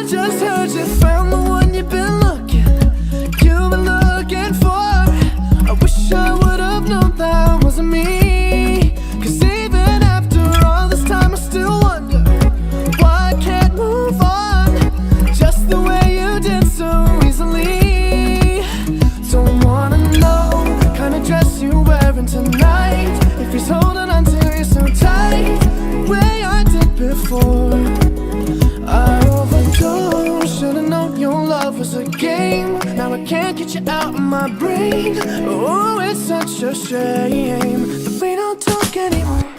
Just heard you found the one you've been looking for. I wish I would've known that wasn't me. Cause even after all this time I still wonder why I can't move on just the way you did so easily. Don't wanna know the kind of dress you're wearing tonight, if he's holding on to you so tight the way I did before. I overdosed, should've known your love was a game. Now I can't get you out of my brain. Oh, it's such a shame that we don't talk anymore.